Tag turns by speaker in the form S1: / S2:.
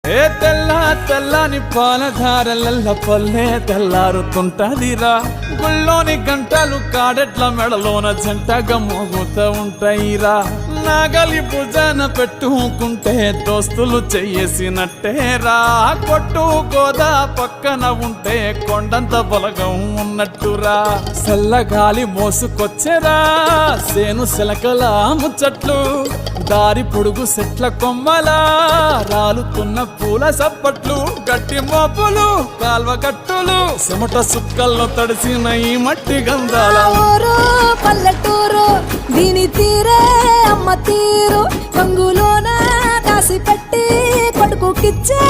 S1: ఏ తెల్ల తెల్లని పాలధారలల్ల పల్లె తెల్లారుతుంటదిరా గుళ్ళోని గంటలు కాడెట్ల మెడలోన జంటగా మోగుతూ ఉంటాయిరా నాగలి భుజాన పెట్టుకుంటే దోస్తులు చెయ్యేసినట్టేరా కొట్టు గోదా పక్కన ఉంటే కొండంత బలగం ఉన్నట్టురా చల్లగాలి మోసుకొచ్చెరా సేను శిలకల ముచ్చట్లు దారి పొడుగు చెట్ల కొమ్మలా రాలుతున్న పూల సప్పట్లు గట్టి మోపులు కాల్వ కట్టులు చెమట సుక్కల్లో తడిసిన ఈ మట్టి గంధాల
S2: ఊరు పల్లెటూరు దీని తీరే అమ్మ తీరు రంగులోన దాసి పెట్టి కొడుకుకిచ్చే